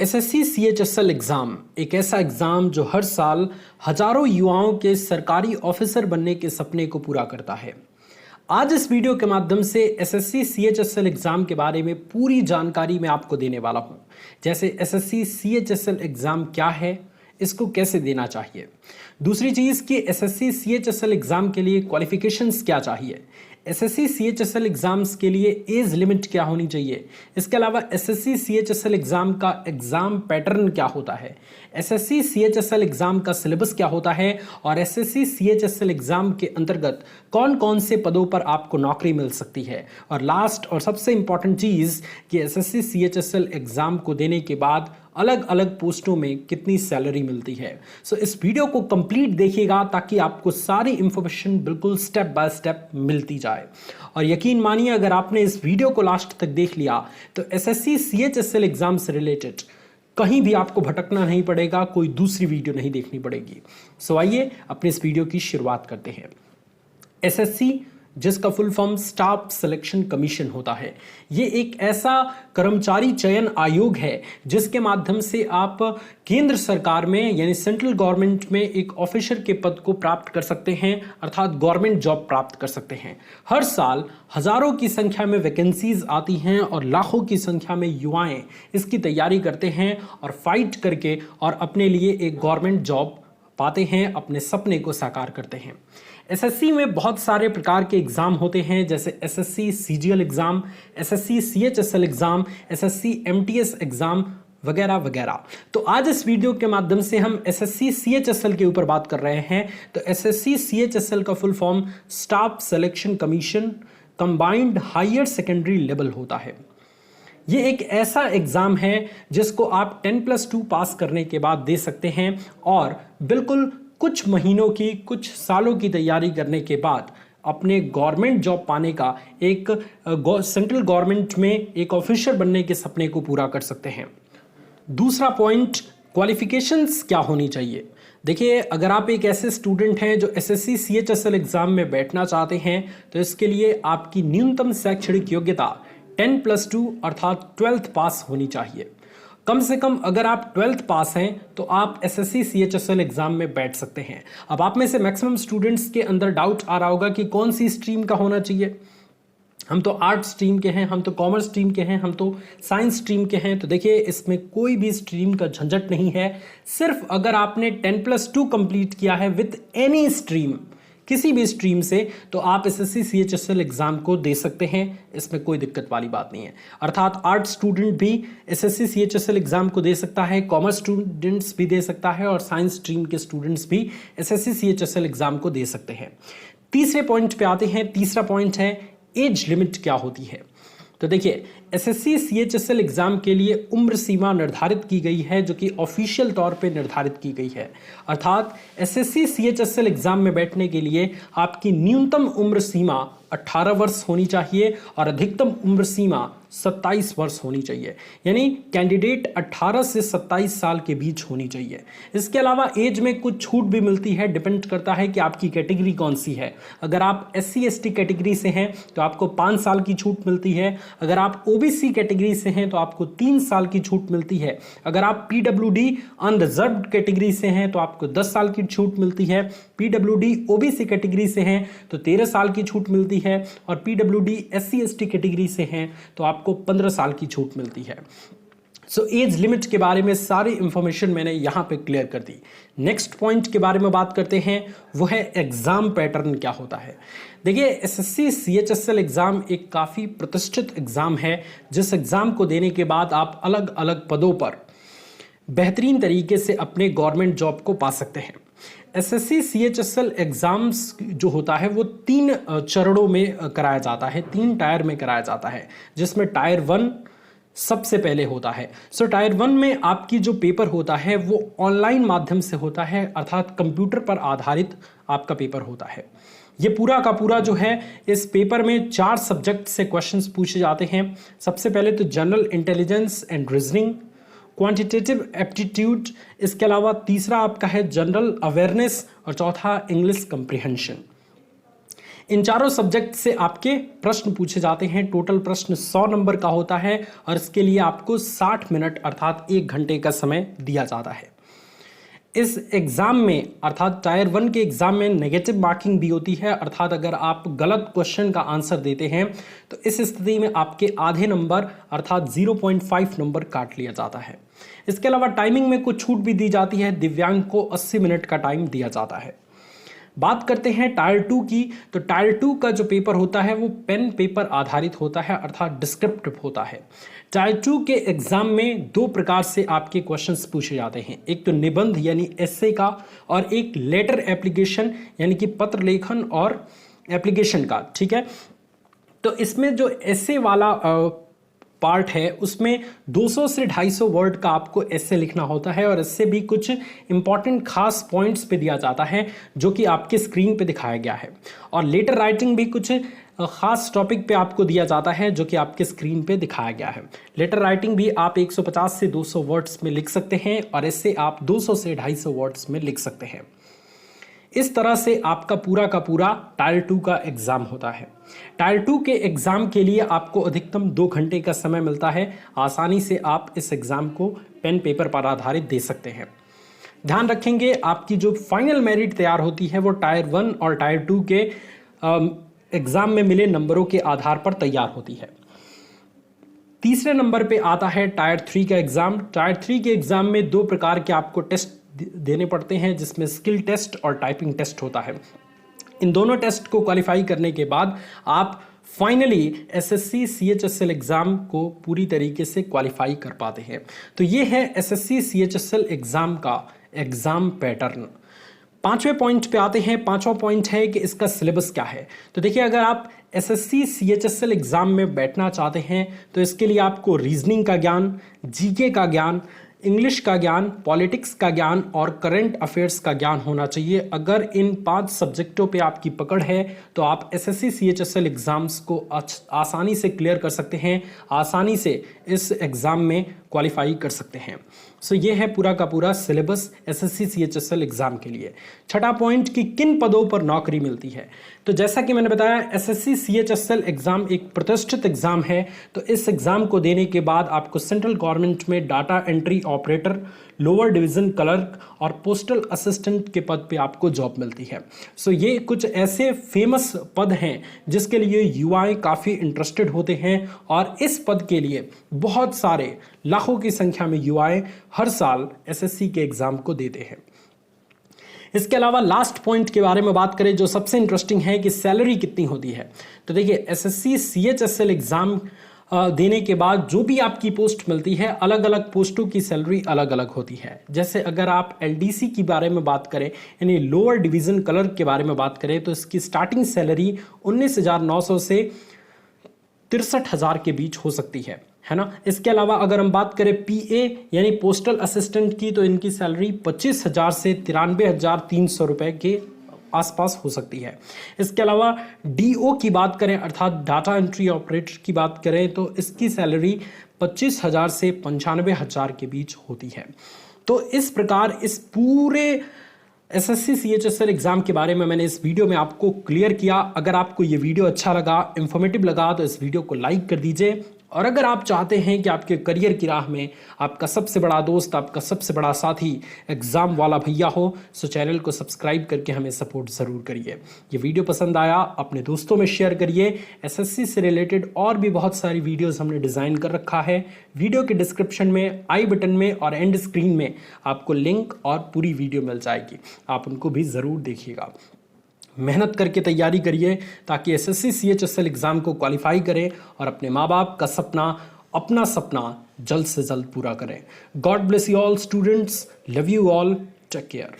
SSC CHSL exam एक ऐसा exam जो हर साल हजारों युवाओं के सरकारी ऑफिसर बनने के सपने को पूरा करता है। आज इस वीडियो के माध्यम से एसएससी सीएचएसएल एग्ज़ाम के बारे में पूरी जानकारी मैं आपको देने वाला हूं। जैसे एसएससी सीएचएसएल एग्ज़ाम क्या है, इसको कैसे देना चाहिए। दूसरी चीज़ कि एसएससी सीएचएसएल एग्ज़ाम के लिए क्वालिफिकेशंस क्या चाहिए, एसएससी सीएचएसएल एग्ज़ाम्स के लिए एज लिमिट क्या होनी चाहिए। इसके अलावा एसएससी सीएचएसएल एग्ज़ाम का एग्ज़ाम पैटर्न क्या होता है, एसएससी सीएचएसएल एग्ज़ाम का सिलेबस क्या होता है और एसएससी सीएचएसएल एग्ज़ाम के अंतर्गत कौन कौन से पदों पर आपको नौकरी मिल सकती है। और लास्ट और सबसे इंपॉर्टेंट चीज़ कि एसएससी सीएचएसएल एग्ज़ाम को देने के बाद अलग अलग पोस्टों में कितनी सैलरी मिलती है। सो इस वीडियो को कंप्लीट देखिएगा ताकि आपको सारी इंफॉर्मेशन बिल्कुल स्टेप बाय स्टेप मिलती जाए। और यकीन मानिए, अगर आपने इस वीडियो को लास्ट तक देख लिया तो एसएससी सीएचएसएल एग्जाम से रिलेटेड कहीं भी आपको भटकना नहीं पड़ेगा, कोई दूसरी वीडियो नहीं देखनी पड़ेगी। सो आइए अपने इस वीडियो की शुरुआत करते हैं। एसएससी, जिसका full form staff selection commission होता है, ये एक ऐसा कर्मचारी चयन आयोग है जिसके माध्यम से आप केंद्र सरकार में यानी सेंट्रल गवर्नमेंट में एक ऑफिसर के पद को प्राप्त कर सकते हैं, अर्थात गवर्नमेंट जॉब प्राप्त कर सकते हैं। हर साल हजारों की संख्या में वैकेंसीज आती हैं और लाखों की संख्या में युवाएं इसकी तैयारी करते हैं और फाइट करके और अपने लिए एक गवर्नमेंट जॉब पाते हैं, अपने सपने को साकार करते हैं। एसएससी में बहुत सारे प्रकार के एग्जाम होते हैं, जैसे SSC CGL exam, SSC CHSL exam, SSC MTS exam वगैरह वगैरह। तो आज इस वीडियो के माध्यम से हम एसएससी सीएचएसएल के ऊपर बात कर रहे हैं। तो एसएससी सीएचएसएल का full form staff selection commission combined higher secondary level होता है। ये एक ऐसा एग्जाम है जिसको आप 10+2 पास करने के बाद दे सकते हैं और बिल्कुल कुछ महीनों की, कुछ सालों की तैयारी करने के बाद अपने गवर्नमेंट जॉब पाने का एक सेंट्रल गवर्नमेंट में एक ऑफिसर बनने के सपने को पूरा कर सकते हैं। दूसरा पॉइंट, क्वालिफिकेशंस क्या होनी चाहिए। देखिए, अगर आप एक ऐसे स्टूडेंट हैं जो एसएससी सीएचएसएल एग्जाम में बैठना चाहते हैं तो इसके लिए आपकी न्यूनतम शैक्षणिक योग्यता 10+2 अर्थात 12th पास होनी चाहिए। कम से कम अगर आप 12th पास हैं तो आप एसएससी सीएचएसएल एग्जाम में बैठ सकते हैं। अब आप में से मैक्सिमम स्टूडेंट्स के अंदर डाउट आ रहा होगा कि कौन सी स्ट्रीम का होना चाहिए। हम तो आर्ट स्ट्रीम के हैं, हम तो कॉमर्स स्ट्रीम के हैं, हम तो साइंस स्ट्रीम के हैं। तो देखिए, इसमें कोई भी स्ट्रीम का झंझट नहीं है। सिर्फ अगर आपने 10+2 कंप्लीट किया है विथ एनी स्ट्रीम, किसी भी स्ट्रीम से, तो आप एसएससी सीएचएसएल एग्जाम को दे सकते हैं। इसमें कोई दिक्कत वाली बात नहीं है। अर्थात आर्ट स्टूडेंट भी एसएससी सीएचएसएल एग्जाम को दे सकता है, कॉमर्स स्टूडेंट्स भी दे सकता है और साइंस स्ट्रीम के स्टूडेंट्स भी एसएससी सीएचएसएल एग्जाम को दे सकते हैं। तीसरे पॉइंट पे आते हैं। तीसरा पॉइंट है एज लिमिट क्या होती है। तो देखिए, एसएससी सीएचएसएल एग्जाम के लिए उम्र सीमा निर्धारित की गई है जो कि ऑफिशियल तौर पे निर्धारित की गई है। अर्थात एसएससी सीएचएसएल एग्जाम में बैठने के लिए आपकी न्यूनतम उम्र सीमा 18 वर्ष होनी चाहिए और अधिकतम उम्र सीमा 27 वर्ष होनी चाहिए। यानी कैंडिडेट 18 से 27 साल के बीच होनी चाहिए। इसके अलावा एज में कुछ छूट भी मिलती है, डिपेंड करता है कि आपकी कैटेगरी कौन सी है। अगर आप SC ST कैटेगरी से हैं तो आपको 5 साल की छूट मिलती है। अगर आप OBC कैटेगरी से हैं तो आपको 3 साल की छूट मिलती है। अगर आप PWD अनरिजर्व्ड कैटेगरी से हैं तो आपको 10 साल की छूट मिलती है। PWD OBC कैटेगरी से हैं तो 13 साल की छूट मिलती है और PWD SC ST कैटेगरी से हैं तो आपको 15 साल की छूट मिलती है। सो एज लिमिट के बारे में सारी इंफॉर्मेशन मैंने यहां पे क्लियर कर दी। नेक्स्ट पॉइंट के बारे में बात करते हैं, वो है एग्जाम पैटर्न क्या होता है। देखिए, एसएससी सीएचएसएल एग्जाम एक काफ़ी प्रतिष्ठित एग्जाम है जिस एग्जाम को देने के बाद आप अलग अलग पदों पर बेहतरीन तरीके से अपने गवर्नमेंट जॉब को पा सकते हैं। एसएससी सीएचएसएल एग्जाम्स जो होता है वो 3 चरणों में कराया जाता है, 3 टायर में कराया जाता है, जिसमें टायर 1 सबसे पहले होता है। सो टायर 1 में आपकी जो पेपर होता है वो ऑनलाइन माध्यम से होता है, अर्थात कंप्यूटर पर आधारित आपका पेपर होता है। ये पूरा का पूरा जो है, इस पेपर में 4 सब्जेक्ट से क्वेश्चंस पूछे जाते हैं। सबसे पहले तो general intelligence and reasoning, quantitative aptitude, इसके अलावा तीसरा आपका है जनरल अवेयरनेस और चौथा इंग्लिश कंप्रिहेंशन। इन चारों सब्जेक्ट से आपके प्रश्न पूछे जाते हैं। टोटल प्रश्न 100 नंबर का होता है और इसके लिए आपको 60 मिनट अर्थात 1 घंटे का समय दिया जाता है। इस एग्जाम में अर्थात टायर 1 के एग्जाम में नेगेटिव मार्किंग भी होती है, अर्थात अगर आप गलत क्वेश्चन का आंसर देते हैं तो इस स्थिति में आपके आधे नंबर अर्थात 0.5 नंबर काट लिया जाता है। इसके अलावा टाइमिंग में कुछ छूट भी दी जाती है। दिव्यांग को 80 मिनट का टाइम दिया जाता है। बात करते हैं टायर 2 की, तो टायर 2 का जो पेपर होता है वो पेन पेपर आधारित होता है अर्थात डिस्क्रिप्टिव होता है। टायर 2 के एग्जाम में 2 प्रकार से आपके क्वेश्चंस पूछे जाते हैं, एक तो निबंध यानी एस्से का और एक लेटर एप्लीकेशन यानी कि पत्र लेखन और एप्लीकेशन का। ठीक है, तो इसमें जो एस्से वाला पार्ट है उसमें 200 से 250 वर्ड का आपको एस्से लिखना होता है और इससे भी कुछ इंपॉर्टेंट खास पॉइंट्स पे दिया जाता है जो कि आपके स्क्रीन पे दिखाया गया है। और लेटर राइटिंग भी कुछ खास टॉपिक पे आपको दिया जाता है जो कि आपके स्क्रीन पे दिखाया गया है। लेटर राइटिंग भी आप 150 से 200 वर्ड्स में लिख सकते हैं और इससे आप 200 से 250 वर्ड्स में लिख सकते हैं। इस तरह से आपका पूरा का पूरा टायर 2 का एग्जाम होता है। टायर 2 के एग्जाम के लिए आपको अधिकतम 2 घंटे का समय मिलता है। आसानी से आप इस एग्जाम को पेन पेपर पर आधारित दे सकते हैं। ध्यान रखेंगे आपकी जो फाइनल मेरिट तैयार होती है वो टायर 1 और टायर 2 के एग्जाम में मिले नंबरों के आधार पर तैयार होती है। तीसरे नंबर पे आता है टायर 3 का एग्जाम। टायर 3 के एग्जाम में 2 प्रकार के आपको टेस्ट देने पड़ते हैं जिसमें स्किल टेस्ट और टाइपिंग टेस्ट होता है। इन दोनों टेस्ट को क्वालिफाई करने के बाद आप फाइनली एसएससी सीएचएसएल एग्जाम को पूरी तरीके से क्वालिफाई कर पाते हैं। तो ये है एसएससी सीएचएसएल एग्जाम का एग्जाम पैटर्न। 5वें पॉइंट पे आते हैं। 5वां पॉइंट है कि इसका सिलेबस क्या है। तो देखिए, अगर आप एसएससी सीएचएसएल एग्जाम में बैठना चाहते हैं तो इसके लिए आपको रीजनिंग का ज्ञान, जीके का ज्ञान, इंग्लिश का ज्ञान, पॉलिटिक्स का ज्ञान और करंट अफेयर्स का ज्ञान होना चाहिए। अगर इन 5 सब्जेक्टों पे आपकी पकड़ है तो आप एसएससी सीएचएसएल एग्जाम्स को आसानी से क्लियर कर सकते हैं, आसानी से इस एग्ज़ाम में क्वालिफाई कर सकते हैं। सो ये है पूरा का पूरा सिलेबस एसएससी सीएचएसएल एग्जाम के लिए। छठा पॉइंट कि किन पदों पर नौकरी मिलती है। तो जैसा कि मैंने बताया, एसएससी सीएचएसएल एग्जाम एक प्रतिष्ठित एग्जाम है। तो इस एग्जाम को देने के बाद आपको सेंट्रल गवर्नमेंट में data entry operator, lower division clerk और पोस्टल असिस्टेंट के पद पे आपको जॉब मिलती है। सो ये कुछ ऐसे फेमस पद हैं जिसके लिए युवाएं काफ़ी इंटरेस्टेड होते हैं और इस पद के लिए बहुत सारे लाखों की संख्या में युवाएं हर साल एसएससी के एग्जाम को देते हैं। इसके अलावा लास्ट पॉइंट के बारे में बात करें जो सबसे इंटरेस्टिंग है कि सैलरी कितनी होती है। तो देखिए, एसएससी सीएचएसएल एग्जाम देने के बाद जो भी आपकी पोस्ट मिलती है, अलग अलग पोस्टों की सैलरी अलग अलग होती है। जैसे अगर आप एलडीसी के बारे में बात करें यानी लोअर डिवीजन क्लर्क के बारे में बात करें तो इसकी स्टार्टिंग सैलरी 19,900 से 63,000 के बीच हो सकती है ना। इसके अलावा अगर हम बात करें पीए यानी पोस्टल असिस्टेंट की तो इनकी सैलरी 25,000 से 93,300 रुपए के आसपास हो सकती है। इसके अलावा डीओ की बात करें अर्थात डाटा एंट्री ऑपरेटर की बात करें तो इसकी सैलरी 25,000 से 95,000 के बीच होती है। तो इस प्रकार इस पूरे एसएससी सीएचएसएल एग्जाम के बारे में मैंने इस वीडियो में आपको क्लियर किया। अगर आपको ये वीडियो अच्छा लगा, इंफॉर्मेटिव लगा तो इस वीडियो को लाइक कर दीजिए। और अगर आप चाहते हैं कि आपके करियर की राह में आपका सबसे बड़ा दोस्त, आपका सबसे बड़ा साथी एग्जाम वाला भैया हो तो चैनल को सब्सक्राइब करके हमें सपोर्ट ज़रूर करिए। ये वीडियो पसंद आया अपने दोस्तों में शेयर करिए। एसएससी से रिलेटेड और भी बहुत सारी वीडियोस हमने डिज़ाइन कर रखा है। वीडियो के डिस्क्रिप्शन में, आई बटन में और एंड स्क्रीन में आपको लिंक और पूरी वीडियो मिल जाएगी, आप उनको भी ज़रूर देखिएगा। मेहनत करके तैयारी करिए ताकि एसएससी सीएचएसएल एग्ज़ाम को क्वालिफाई करें और अपने माँ बाप का सपना, अपना सपना जल्द से जल्द पूरा करें। God bless you all students, love you all, take care.